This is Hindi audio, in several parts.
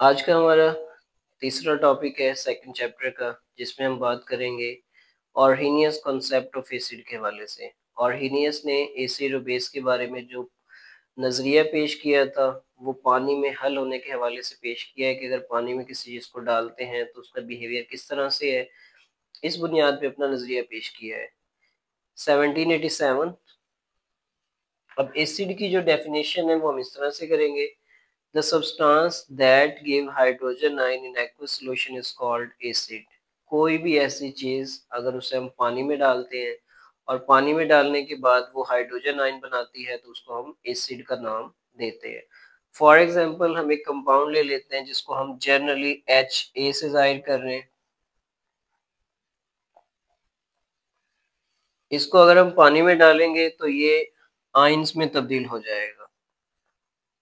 आज का हमारा तीसरा टॉपिक है सेकंड चैप्टर का, जिसमें हम बात करेंगे ऑर्हीनियस कॉन्सेप्ट ऑफ एसिड के हवाले से। ऑर्हीनियस ने एसिड और बेस के बारे में जो नज़रिया पेश किया था वो पानी में हल होने के हवाले से पेश किया है कि अगर पानी में किसी चीज़ को डालते हैं तो उसका बिहेवियर किस तरह से है। इस बुनियाद पे अपना नज़रिया पेश किया है 1787। अब एसिड की जो डेफिनेशन है वो हम इस तरह से करेंगे। The substance that give hydrogen ion in aqueous solution is called acid। कोई भी ऐसी चीज अगर उसे हम पानी में डालते हैं और पानी में डालने के बाद वो हाइड्रोजन आयन बनाती है तो उसको हम एसिड का नाम देते हैं। फॉर एग्जाम्पल हम एक कंपाउंड ले लेते हैं जिसको हम जनरली HA से जाहिर कर रहे हैं। इसको अगर हम पानी में डालेंगे तो ये आयंस में तब्दील हो जाएगा।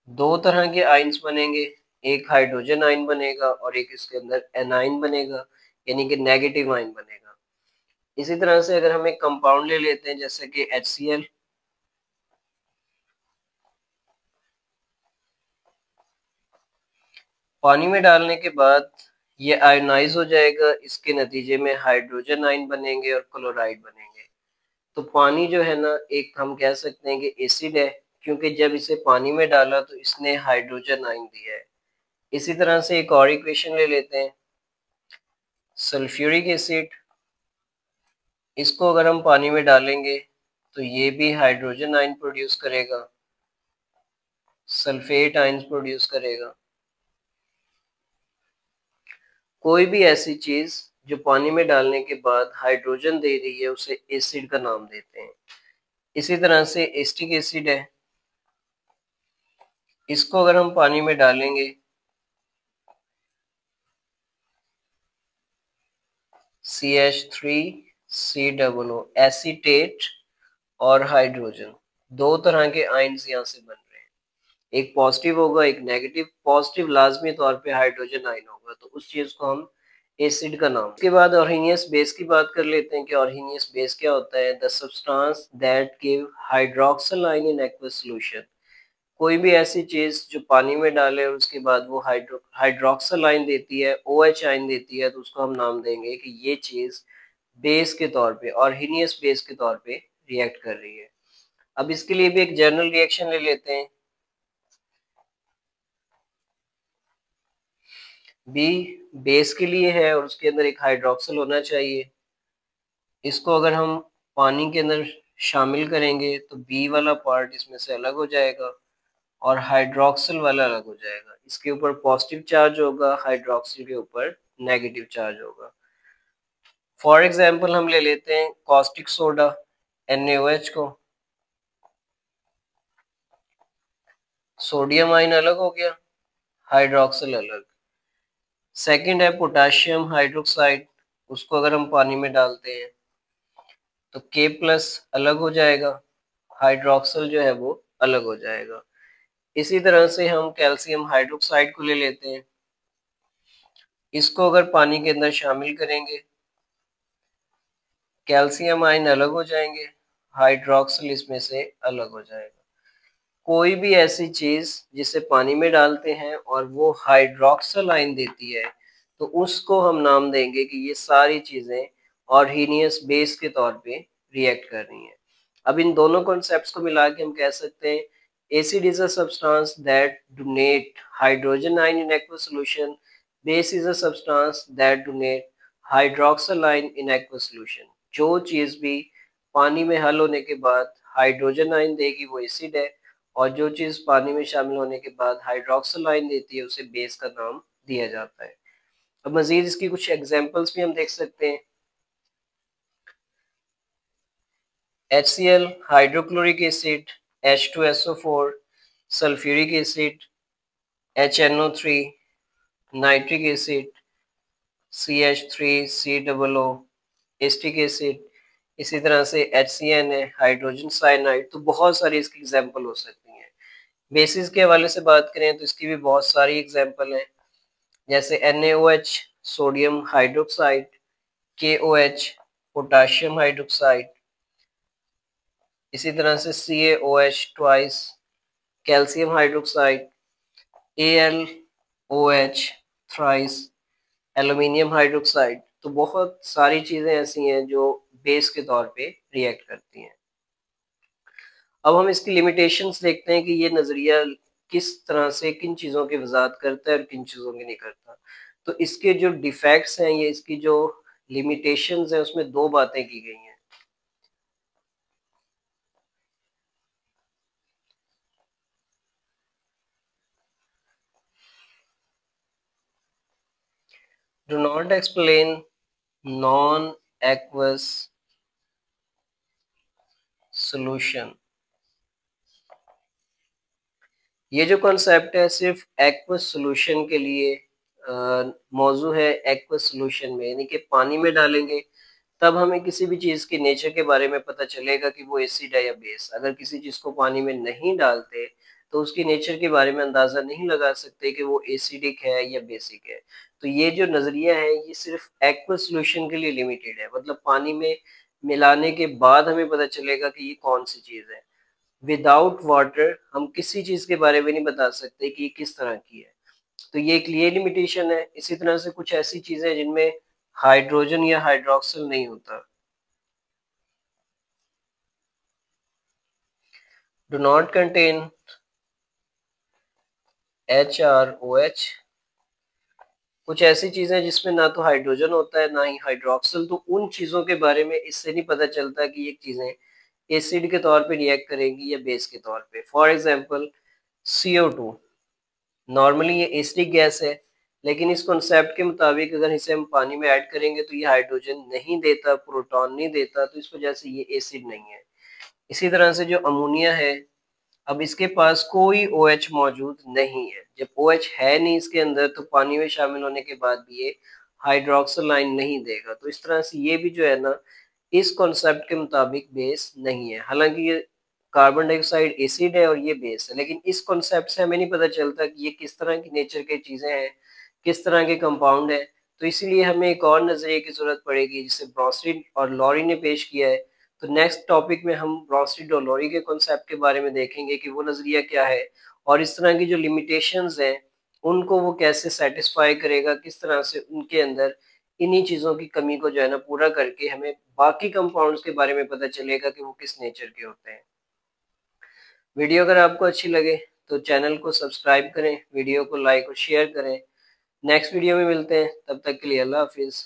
दो तरह के आयंस बनेंगे, एक हाइड्रोजन आयन बनेगा और एक इसके अंदर एनाइन बनेगा, यानी कि नेगेटिव आयन बनेगा। इसी तरह से अगर हम एक कंपाउंड ले लेते हैं जैसे कि HCl, पानी में डालने के बाद ये आयोनाइज हो जाएगा, इसके नतीजे में हाइड्रोजन आयन बनेंगे और क्लोराइड बनेंगे। तो पानी जो है ना, एक हम कह सकते हैं कि एसिड है, क्योंकि जब इसे पानी में डाला तो इसने हाइड्रोजन आयन दिया है। इसी तरह से एक और इक्वेशन ले लेते हैं, सल्फ्यूरिक एसिड। इसको अगर हम पानी में डालेंगे तो ये भी हाइड्रोजन आयन प्रोड्यूस करेगा, सल्फेट आयन प्रोड्यूस करेगा। कोई भी ऐसी चीज जो पानी में डालने के बाद हाइड्रोजन दे रही है उसे एसिड का नाम देते हैं। इसी तरह से एस्टिक एसिड है, इसको अगर हम पानी में डालेंगे CH3COO, एसीटेट और हाइड्रोजन, दो तरह के आयन्स यहाँ से बन रहे हैं। एक पॉजिटिव होगा एक नेगेटिव। पॉजिटिव लाजमी तौर पे हाइड्रोजन आयन होगा, तो उस चीज को हम एसिड का नाम। उसके बाद ऑर्हीनियस बेस की बात कर लेते हैं कि ऑर्हीनियस बेस क्या होता है। The substance that give hydroxyl ion in aqueous solution. कोई भी ऐसी चीज जो पानी में डाले और उसके बाद वो हाइड्रोक्सिल आयन देती है, OH आयन देती है, तो उसको हम नाम देंगे कि ये चीज बेस के तौर पे, ऑर्हीनियस बेस के तौर पे रिएक्ट कर रही है। अब इसके लिए भी एक जनरल रिएक्शन ले लेते हैं। बी बेस के लिए है और उसके अंदर एक हाइड्रोक्सिल होना चाहिए। इसको अगर हम पानी के अंदर शामिल करेंगे तो बी वाला पार्ट इसमें से अलग हो जाएगा और हाइड्रोक्सिल वाला अलग हो जाएगा। इसके ऊपर पॉजिटिव चार्ज होगा, हाइड्रोक्सिल के ऊपर नेगेटिव चार्ज होगा। फॉर एग्जाम्पल हम ले लेते हैं कॉस्टिक सोडा NaOH को। सोडियम आयन अलग हो गया, हाइड्रोक्सिल अलग। सेकंड है पोटाशियम हाइड्रोक्साइड, उसको अगर हम पानी में डालते हैं तो K+ अलग हो जाएगा, हाइड्रोक्सिल जो है वो अलग हो जाएगा। इसी तरह से हम कैल्शियम हाइड्रोक्साइड को ले लेते हैं। इसको अगर पानी के अंदर शामिल करेंगे, कैल्शियम आयन अलग हो जाएंगे, हाइड्रोक्सिल इसमें से अलग हो जाएगा। कोई भी ऐसी चीज जिसे पानी में डालते हैं और वो हाइड्रोक्सिल आयन देती है तो उसको हम नाम देंगे कि ये सारी चीजें ऑर्हीनियस बेस के तौर पे रिएक्ट कर रही हैं। अब इन दोनों कॉन्सेप्ट्स को मिला के हम कह सकते हैं acid is a substance that donate hydrogen ion in aqueous solution, base is a substance that donate hydroxyl ion in aqueous solution. जो चीज भी पानी में हल होने के बाद हाइड्रोजन आयन देगी वो एसिड है, और जो चीज पानी में शामिल होने के बाद हाइड्रोक्सिल आयन देती है उसे बेस का नाम दिया जाता है। अब मजीद इसकी कुछ एग्जांपल्स भी हम देख सकते हैं। HCl hydrochloric acid, H2SO4, sulphuric acid, HNO3, nitric acid, CH3COO, acetic acid. इसी तरह से HCN है हाइड्रोजन साइनाइड। तो बहुत सारी इसकी एग्जांपल हो सकती हैं। बेसिस के हवाले से बात करें तो इसकी भी बहुत सारी एग्जांपल हैं, जैसे NaOH sodium hydroxide, KOH potassium hydroxide, इसी तरह से CaOH twice calcium hydroxide, Al OH, thrice, aluminium hydroxide. तो बहुत सारी चीज़ें ऐसी हैं जो बेस के तौर पे रिएक्ट करती हैं। अब हम इसकी लिमिटेशंस देखते हैं कि ये नज़रिया किस तरह से किन चीज़ों की वज़ाहत करता है और किन चीज़ों की नहीं करता। तो इसके जो डिफेक्ट्स हैं, ये इसकी जो लिमिटेशंस हैं, उसमें 2 बातें की गई हैं। Do not explain non aqueous solution. ये जो कॉन्सेप्ट है सिर्फ एक्वस सॉल्यूशन के लिए मौजू है। एक्वस सॉल्यूशन में यानी कि पानी में डालेंगे तब हमें किसी भी चीज़ के नेचर के बारे में पता चलेगा कि वो एसिड है या बेस। अगर किसी चीज़ को पानी में नहीं डालते तो उसकी नेचर के बारे में अंदाज़ा नहीं लगा सकते कि वो एसिडिक है या बेसिक है। तो ये जो नज़रिया है ये सिर्फ एक्वस सॉल्यूशन के लिए लिमिटेड है, मतलब पानी में मिलाने के बाद हमें पता चलेगा कि ये कौन सी चीज़ है। विदाउट वाटर हम किसी चीज़ के बारे में नहीं बता सकते कि ये किस तरह की है। तो ये एक ये लिमिटेशन है। इसी तरह से कुछ ऐसी चीज़ें जिनमें हाइड्रोजन या हाइड्रोक्सिल नहीं होता। Do not contain HROH। कुछ ऐसी चीज़ें जिसमें ना तो हाइड्रोजन होता है ना ही हाइड्रोक्सिल। तो उन चीज़ों के बारे में इससे नहीं पता चलता कि ये चीज़ें एसिड के तौर पे रिएक्ट करेंगी या बेस के तौर पे। फॉर एग्जांपल CO2 नॉर्मली ये एसिडिक गैस है, लेकिन इस कॉन्सेप्ट के मुताबिक अगर इसे हम पानी में ऐड करेंगे तो ये हाइड्रोजन नहीं देता, प्रोटॉन नहीं देता, तो इस वजह से ये एसिड नहीं है। इसी तरह से जो अमोनिया है, अब इसके पास कोई OH मौजूद नहीं है। जब OH है नहीं इसके अंदर तो पानी में शामिल होने के बाद भी ये हाइड्रोक्सिल आयन नहीं देगा। तो इस तरह से ये भी जो है ना इस कॉन्सेप्ट के मुताबिक बेस नहीं है। हालांकि ये कार्बन डाइऑक्साइड एसिड है और ये बेस है, लेकिन इस कॉन्सेप्ट से हमें नहीं पता चलता कि ये किस तरह की नेचर की चीज़ें हैं, किस तरह के कंपाउंड हैं। तो इसीलिए हमें एक और नज़रिए की ज़रूरत पड़ेगी जिसे ब्रॉन्स्टीड और लॉरी ने पेश किया है। तो नेक्स्ट टॉपिक में हम ब्रॉन्स्टीड और लॉरी के कॉन्सेप्ट के बारे में देखेंगे कि वो नज़रिया क्या है और इस तरह की जो लिमिटेशंस हैं उनको वो कैसे सेटिस्फाई करेगा, किस तरह से उनके अंदर इन्हीं चीज़ों की कमी को जो है ना पूरा करके हमें बाकी कंपाउंड्स के बारे में पता चलेगा कि वो किस नेचर के होते हैं। वीडियो अगर आपको अच्छी लगे तो चैनल को सब्सक्राइब करें, वीडियो को लाइक और शेयर करें। नेक्स्ट वीडियो में मिलते हैं, तब तक के लिए अल्लाह हाफिज़।